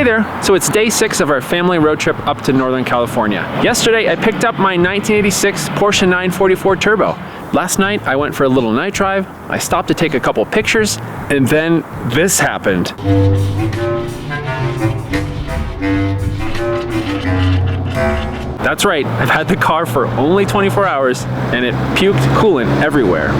Hey there! So it's day 6 of our family road trip up to Northern California. Yesterday I picked up my 1986 Porsche 944 Turbo. Last night I went for a little night drive, I stopped to take a couple pictures, and then this happened. That's right, I've had the car for only 24 hours and it puked coolant everywhere.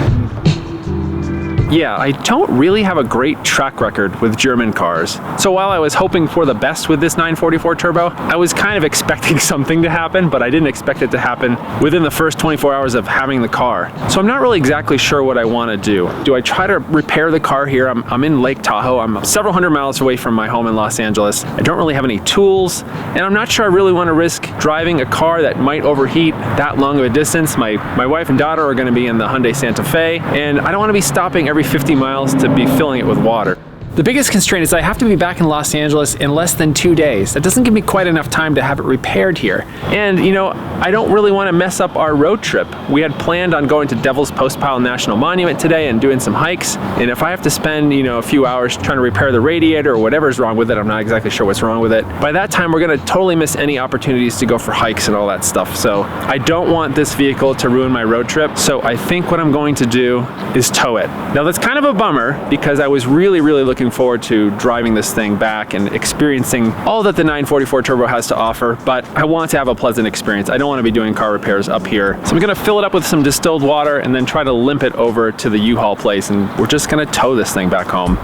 Yeah, I don't really have a great track record with German cars. So while I was hoping for the best with this 944 Turbo, I was kind of expecting something to happen, but I didn't expect it to happen within the first 24 hours of having the car. So I'm not really exactly sure what I want to do. Do I try to repair the car here? I'm in Lake Tahoe. I'm several hundred miles away from my home in Los Angeles. I don't really have any tools, and I'm not sure I really want to risk driving a car that might overheat that long of a distance. My wife and daughter are going to be in the Hyundai Santa Fe, and I don't want to be stopping every 50 miles to be filling it with water. The biggest constraint is I have to be back in Los Angeles in less than 2 days. That doesn't give me quite enough time to have it repaired here. And you know, I don't really want to mess up our road trip. We had planned on going to Devils Postpile National Monument today and doing some hikes. And if I have to spend, you know, a few hours trying to repair the radiator or whatever's wrong with it, I'm not exactly sure what's wrong with it. By that time, we're gonna totally miss any opportunities to go for hikes and all that stuff. So I don't want this vehicle to ruin my road trip. So I think what I'm going to do is tow it. Now that's kind of a bummer because I was really looking forward to driving this thing back and experiencing all that the 944 Turbo has to offer, but I want to have a pleasant experience. I don't want to be doing car repairs up here. So I'm gonna fill it up with some distilled water and then try to limp it over to the U-Haul place, and we're just gonna tow this thing back home.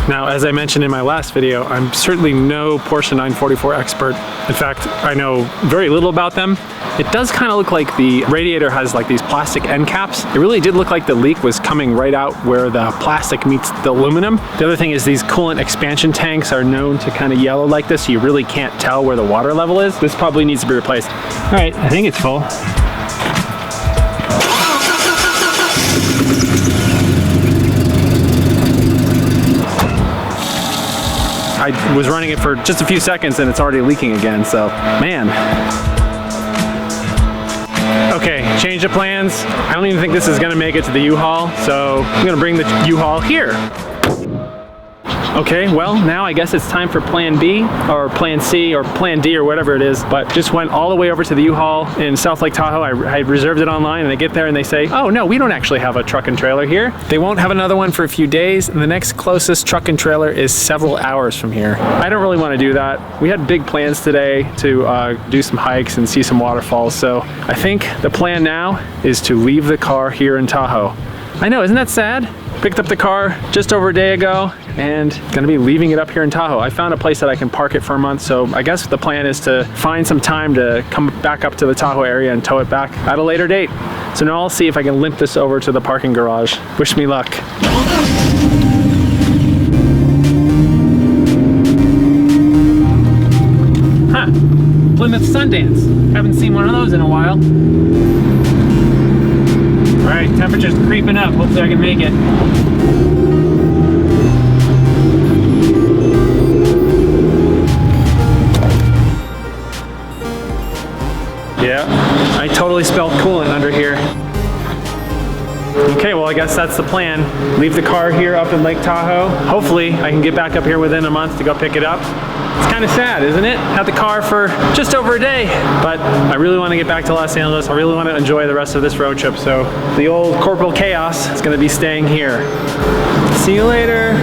Now, as I mentioned in my last video, I'm certainly no Porsche 944 expert. In fact, I know very little about them. It does kind of look like the radiator has like these plastic end caps. It really did look like the leak was coming right out where the plastic meets the aluminum. The other thing is these coolant expansion tanks are known to kind of yellow like this, so you really can't tell where the water level is. This probably needs to be replaced. All right, I think it's full. I was running it for just a few seconds and it's already leaking again, so man. Okay, change of plans. I don't even think this is gonna make it to the U-Haul, so I'm gonna bring the U-Haul here. Okay, well, now I guess it's time for plan B, or plan C, or plan D, or whatever it is, but just went all the way over to the U-Haul in South Lake Tahoe. I reserved it online, and I get there and they say, oh no, we don't actually have a truck and trailer here. They won't have another one for a few days, and the next closest truck and trailer is several hours from here. I don't really want to do that. We had big plans today to do some hikes and see some waterfalls, so I think the plan now is to leave the car here in Tahoe. I know, isn't that sad? Picked up the car just over a day ago and gonna be leaving it up here in Tahoe. I found a place that I can park it for a month, so I guess the plan is to find some time to come back up to the Tahoe area and tow it back at a later date. So now I'll see if I can limp this over to the parking garage. Wish me luck. Huh, Plymouth Sundance. Haven't seen one of those in a while. All right, temperature's creeping up. Hopefully I can make it. Yeah, I totally spelled coolant under here. Okay, well I guess that's the plan. Leave the car here up in Lake Tahoe. Hopefully I can get back up here within a month to go pick it up. It's kind of sad, isn't it? Had the car for just over a day, but I really want to get back to Los Angeles. I really want to enjoy the rest of this road trip, so the old Corporal Chaos is going to be staying here. See you later.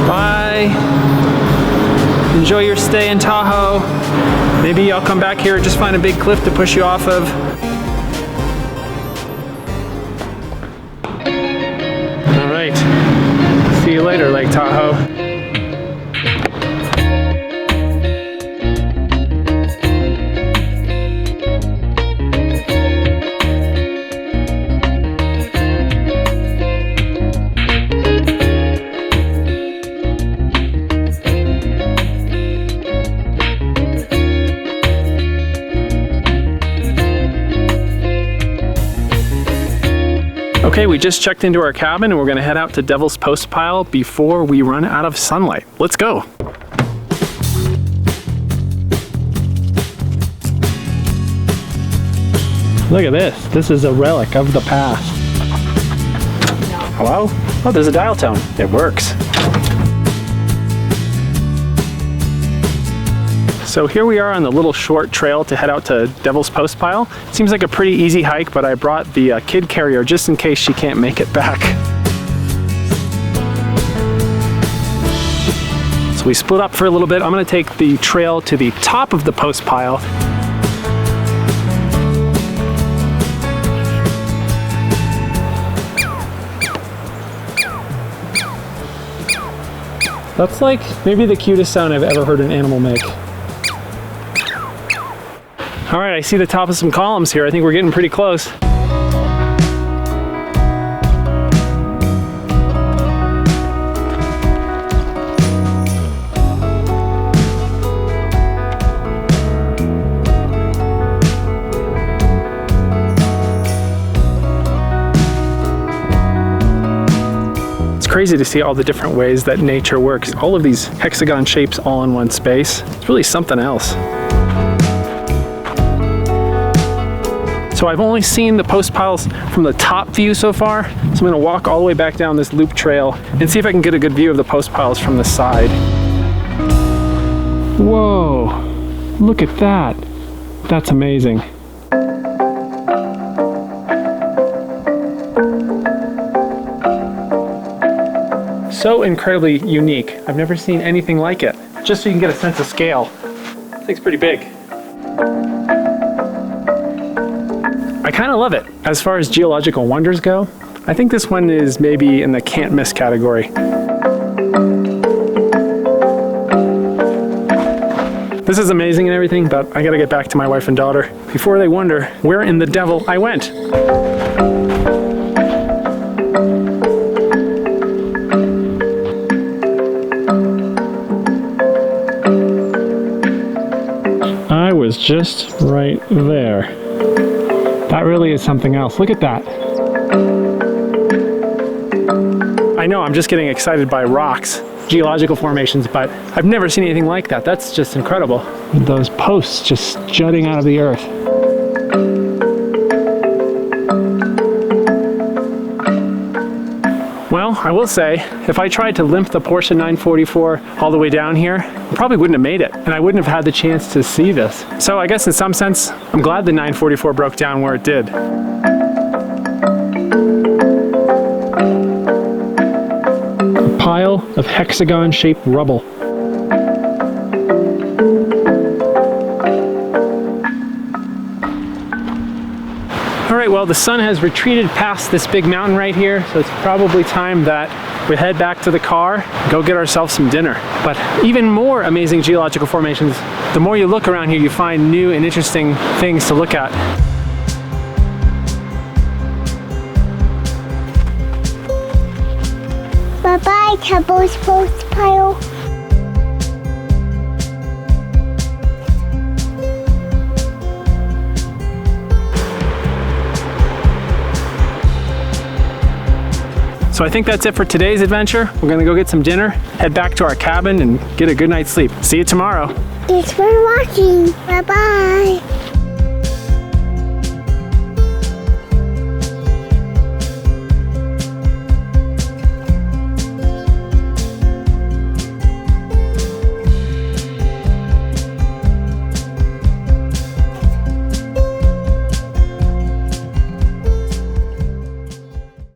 Bye. Enjoy your stay in Tahoe. Maybe I'll come back here and just find a big cliff to push you off of. All right. See you later, Lake Tahoe. Okay, we just checked into our cabin and we're gonna head out to Devils Postpile before we run out of sunlight. Let's go. Look at this. This is a relic of the past. Hello? Oh, there's a dial tone. It works. So here we are on the little short trail to head out to Devils Postpile. Seems like a pretty easy hike, but I brought the kid carrier just in case she can't make it back. So we split up for a little bit. I'm gonna take the trail to the top of the post pile. That's like maybe the cutest sound I've ever heard an animal make. All right, I see the top of some columns here. I think we're getting pretty close. It's crazy to see all the different ways that nature works. All of these hexagon shapes all in one space. It's really something else. So I've only seen the post piles from the top view so far. So I'm gonna walk all the way back down this loop trail and see if I can get a good view of the post piles from the side. Whoa, look at that. That's amazing. So incredibly unique. I've never seen anything like it. Just so you can get a sense of scale. This thing's pretty big. I kind of love it. As far as geological wonders go, I think this one is maybe in the can't miss category. This is amazing and everything, but I gotta get back to my wife and daughter before they wonder where in the devil I went. I was just right there. That really is something else. Look at that. I know I'm just getting excited by rocks, geological formations, but I've never seen anything like that. That's just incredible. With those posts just jutting out of the earth. Well, I will say, if I tried to limp the Porsche 944 all the way down here, I probably wouldn't have made it, and I wouldn't have had the chance to see this. So I guess in some sense, I'm glad the 944 broke down where it did. A pile of hexagon-shaped rubble. All right, well, the sun has retreated past this big mountain right here, so it's probably time that we head back to the car, go get ourselves some dinner. But even more amazing geological formations, the more you look around here, you find new and interesting things to look at. Bye-bye, Devils Postpile. So I think that's it for today's adventure. We're gonna go get some dinner, head back to our cabin, and get a good night's sleep. See you tomorrow. Thanks for watching. Bye-bye.